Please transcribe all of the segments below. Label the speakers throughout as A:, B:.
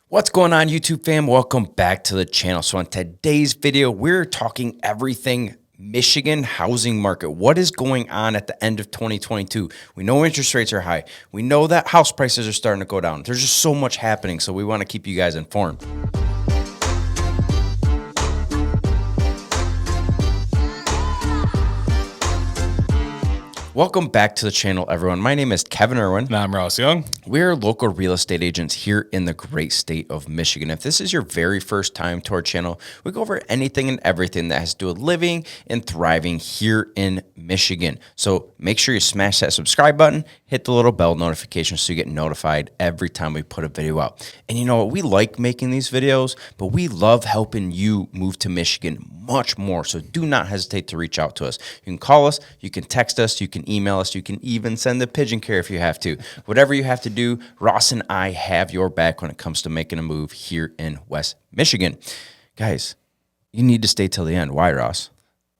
A: What's going on, YouTube fam? Welcome back to the channel. So in today's video, we're talking everything Michigan housing market. What is going on at the end of 2022? We know interest rates are high. We know that house prices are starting to go down. There's just so much happening, so we want to keep you guys informed. Welcome back to the channel, everyone. My name is Kevin Irwin.
B: And I'm Ross Young.
A: We're local real estate agents here in the great state of Michigan. If this is your very first time to our channel, we go over anything and everything that has to do with living and thriving here in Michigan. So make sure you smash that subscribe button, hit the little bell notification so you get notified every time we put a video out. And you know what? We like making these videos, but we love helping you move to Michigan much more. So do not hesitate to reach out to us. You can call us, you can text us, you can email us, you can even send the pigeon care if you have to. Whatever you have to do, Ross and I have your back when it comes to making a move here in West Michigan. Guys, you need to stay till the end. Why, Ross?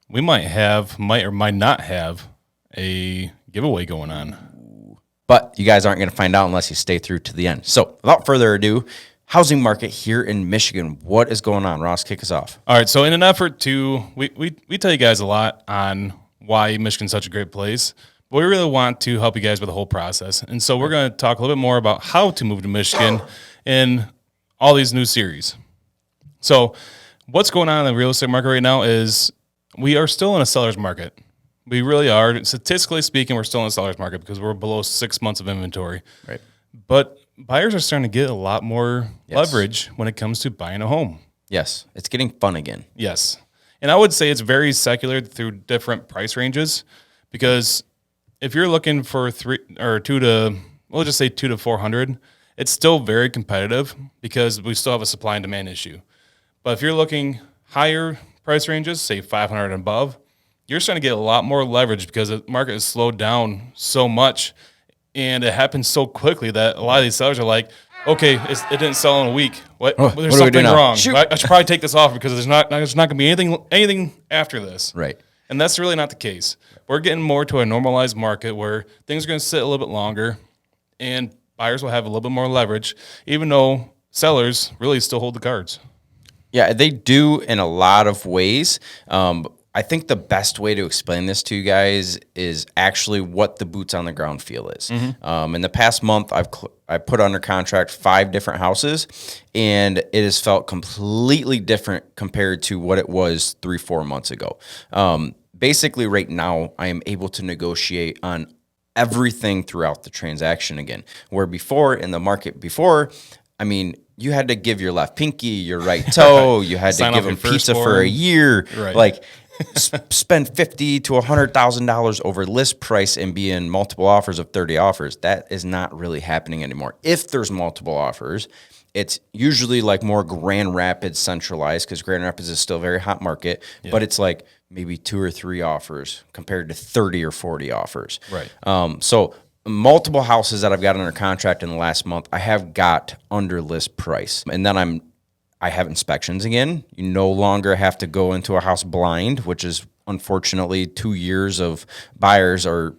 B: We might or might not have a giveaway going on.
A: But you guys aren't going to find out unless you stay through to the end. So without further ado, housing market here in Michigan. What is going on? Ross, kick us off.
B: All right, so in an effort to, we tell you guys a lot on why Michigan's such a great place, but we really want to help you guys with the whole process. And so we're going to talk a little bit more about how to move to Michigan in all these new series. So what's going on in the real estate market right now is we are still in a seller's market. We really are. Statistically speaking, we're still in a seller's market because we're below 6 months of inventory.
A: Right.
B: But buyers are starting to get a lot more leverage when it comes to buying a home.
A: Yes, it's getting fun again.
B: Yes. And I would say it's very secular through different price ranges, because if you're looking for 2 to 400, it's still very competitive because we still have a supply and demand issue. But if you're looking higher price ranges, say 500 and above, you're starting to get a lot more leverage because the market has slowed down so much. And it happens so quickly that a lot of these sellers are like, okay, it didn't sell in a week. There's something wrong. I should probably take this off because there's not going to be anything after this.
A: Right.
B: And that's really not the case. We're getting more to a normalized market where things are going to sit a little bit longer and buyers will have a little bit more leverage, even though sellers really still hold the cards.
A: Yeah, they do in a lot of ways. I think the best way to explain this to you guys is actually what the boots on the ground feel is. Mm-hmm. In the past month, I put under contract 5 different houses, and it has felt completely different compared to what it was 3-4 months ago. Basically, right now, I am able to negotiate on everything throughout the transaction again, where before, in the market before, I mean, you had to give your left pinky, your right toe, you had to give them pizza for a year, like spend $50,000 to $100,000 over list price and be in multiple offers of 30 offers. That is not really happening anymore. If there's multiple offers, it's usually like more Grand Rapids centralized, because Grand Rapids is still a very hot market, but it's like maybe 2 or 3 offers compared to 30 or 40 offers.
B: Right.
A: So multiple houses that I've got under contract in the last month, I have got under list price. And then I have inspections again. You no longer have to go into a house blind, which is unfortunately 2 years of buyers are,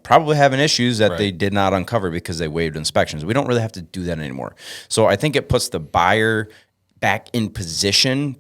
A: probably having issues that they did not uncover because they waived inspections. We don't really have to do that anymore. So I think it puts the buyer back in position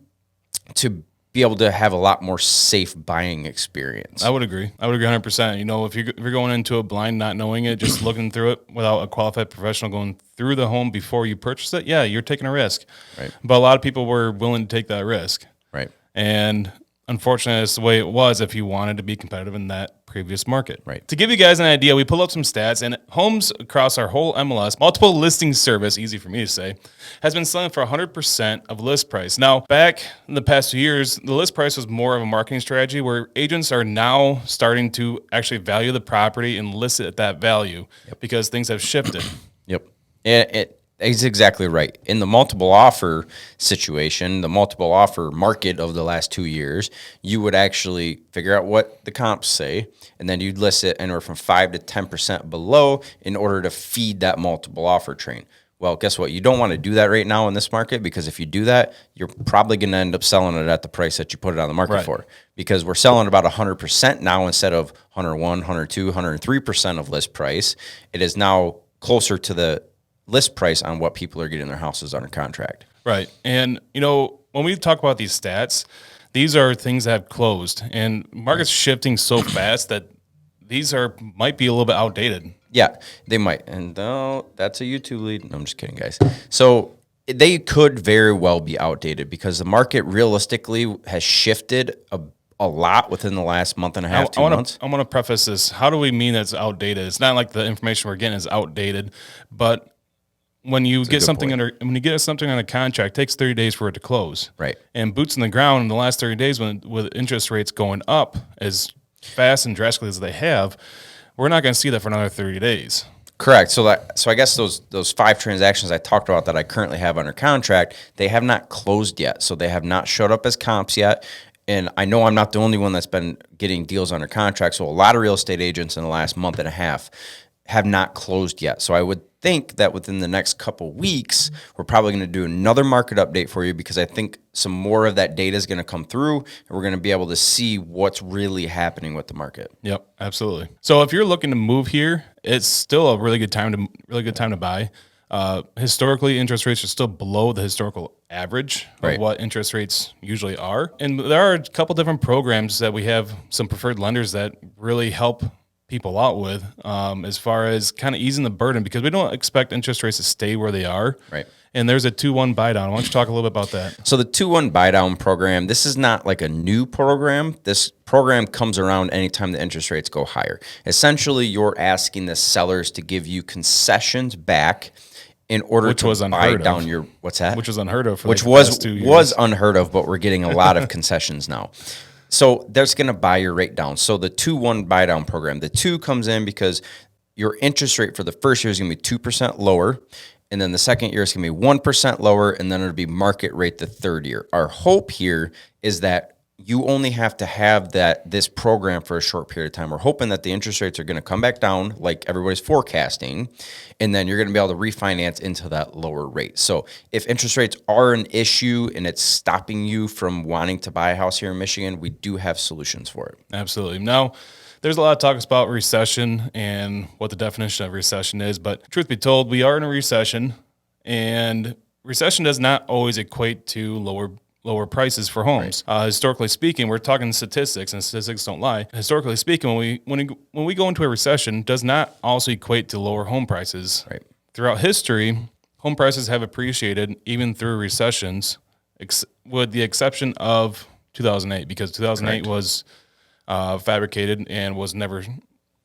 A: to be able to have a lot more safe buying experience.
B: I would agree 100%. If you're going into a blind, not knowing it, just looking through it without a qualified professional going through the home before you purchase it, yeah, you're taking a risk.
A: Right.
B: But a lot of people were willing to take that risk.
A: Right.
B: And unfortunately, it's the way it was if you wanted to be competitive in that previous market.
A: Right.
B: To give you guys an idea, we pulled up some stats, and homes across our whole MLS, multiple listing service, easy for me to say, has been selling for 100% of list price. Now, back in the past 2 years, the list price was more of a marketing strategy where agents are now starting to actually value the property and list it at that value because things have shifted.
A: Yep. It's exactly right. In the multiple offer situation, the multiple offer market of the last 2 years, you would actually figure out what the comps say, and then you'd list it anywhere from 5 to 10% below in order to feed that multiple offer train. Well, guess what? You don't want to do that right now in this market, because if you do that, you're probably going to end up selling it at the price that you put it on the market for, because we're selling about 100% now instead of 101, 102, 103% of list price. It is now closer to the list price on what people are getting their houses under contract.
B: Right. And, when we talk about these stats, these are things that have closed, and market's shifting so fast that these might be a little bit outdated.
A: Yeah, they might. And that's a YouTube lead. No, I'm just kidding, guys. So they could very well be outdated because the market realistically has shifted a lot within the last month and a half, 2 months.
B: I want to preface this. How do we mean that's outdated? It's not like the information we're getting is outdated, but when you get something on a contract, it takes 30 days for it to close.
A: Right.
B: And boots in the ground in the last 30 days, with interest rates going up as fast and drastically as they have, we're not going to see that for another 30 days.
A: Correct. So I guess those 5 transactions I talked about that I currently have under contract, they have not closed yet. So they have not showed up as comps yet. And I know I'm not the only one that's been getting deals under contract. So a lot of real estate agents in the last month and a half have not closed yet. So I would think that within the next couple weeks, we're probably going to do another market update for you because I think some more of that data is going to come through and we're going to be able to see what's really happening with the market.
B: Yep, absolutely. So if you're looking to move here, it's still a really good time to buy. Historically, interest rates are still below the historical average of what interest rates usually are. And there are a couple different programs that we have, some preferred lenders that really help people out with as far as kind of easing the burden, because we don't expect interest rates to stay where they are.
A: Right.
B: And there's a 2-1 buy down. Why don't you talk a little bit about that?
A: So the 2-1 buy down program, this is not like a new program. This program comes around anytime the interest rates go higher. Essentially, you're asking the sellers to give you concessions back in order to buy down your, what's that?
B: Which was unheard of for
A: which
B: the
A: was
B: past 2 years.
A: Was unheard of, but we're getting a lot of concessions now. So that's going to buy your rate down. So the 2-1 buy down program, the 2 comes in because your interest rate for the first year is going to be 2% lower. And then the second year is going to be 1% lower. And then it'll be market rate the third year. Our hope here is that you only have to have this program for a short period of time. We're hoping that the interest rates are going to come back down like everybody's forecasting, and then you're going to be able to refinance into that lower rate. So if interest rates are an issue and it's stopping you from wanting to buy a house here in Michigan, we do have solutions for it.
B: Absolutely. Now, there's a lot of talk about recession and what the definition of recession is, but truth be told, we are in a recession, and recession does not always equate to lower prices for homes. Right. Historically speaking, we're talking statistics, and statistics don't lie. Historically speaking, when we go into a recession, does not also equate to lower home prices.
A: Right.
B: Throughout history, home prices have appreciated even through recessions, with the exception of 2008, because 2008 was fabricated and was never,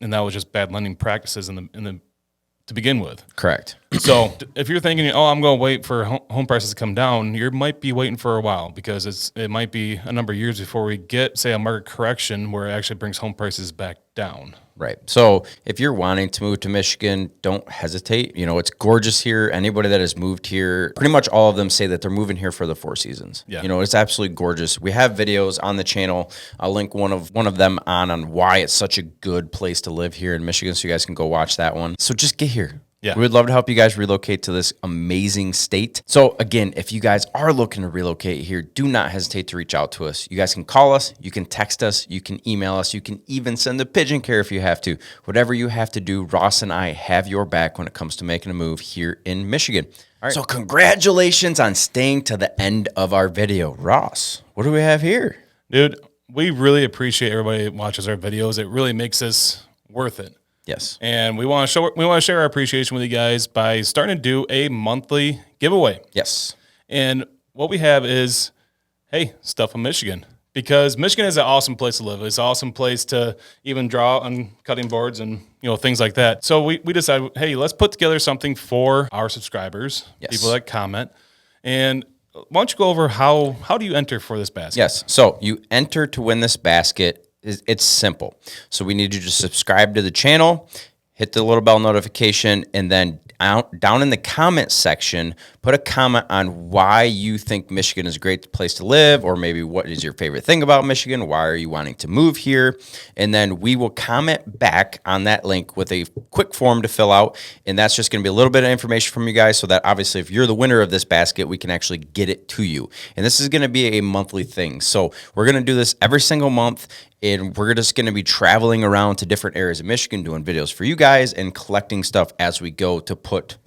B: and that was just bad lending practices to begin with.
A: Correct.
B: So if you're thinking, I'm going to wait for home prices to come down, you might be waiting for a while, because it might be a number of years before we get, say, a market correction where it actually brings home prices back down.
A: Right. So if you're wanting to move to Michigan, don't hesitate. It's gorgeous here. Anybody that has moved here, pretty much all of them say that they're moving here for the 4 seasons.
B: Yeah.
A: It's absolutely gorgeous. We have videos on the channel. I'll link one of them on why it's such a good place to live here in Michigan, so you guys can go watch that one. So just get here.
B: Yeah.
A: We would love to help you guys relocate to this amazing state. So again, if you guys are looking to relocate here, do not hesitate to reach out to us. You guys can call us, you can text us, you can email us, you can even send a pigeon care if you have to. Whatever you have to do, Ross and I have your back when it comes to making a move here in Michigan. All right. So congratulations on staying to the end of our video. Ross, what do we have here?
B: Dude, we really appreciate everybody that watches our videos. It really makes us worth it.
A: Yes.
B: And we want to share our appreciation with you guys by starting to do a monthly giveaway.
A: Yes.
B: And what we have is, hey, stuff from Michigan. Because Michigan is an awesome place to live. It's an awesome place to even draw on cutting boards and things like that. So we decided, hey, let's put together something for our subscribers, people that comment. And why don't you go over how do you enter for this basket?
A: Yes. So you enter to win this basket. It's simple. So we need you to subscribe to the channel, hit the little bell notification, and then down in the comment section, put a comment on why you think Michigan is a great place to live, or maybe what is your favorite thing about Michigan? Why are you wanting to move here? And then we will comment back on that link with a quick form to fill out. And that's just going to be a little bit of information from you guys, so that obviously if you're the winner of this basket, we can actually get it to you. And this is going to be a monthly thing. So we're going to do this every single month. And we're just going to be traveling around to different areas of Michigan doing videos for you guys. guys and collecting stuff as we go to put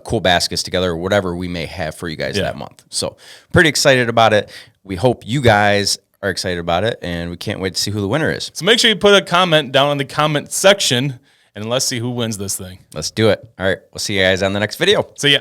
A: cool baskets together or whatever we may have for you guys that month. So pretty excited about it. We hope you guys are excited about it, and we can't wait to see who the winner is.
B: So make sure you put a comment down in the comment section, and let's see who wins this thing.
A: Let's do it. All right. We'll see you guys on the next video.
B: See ya.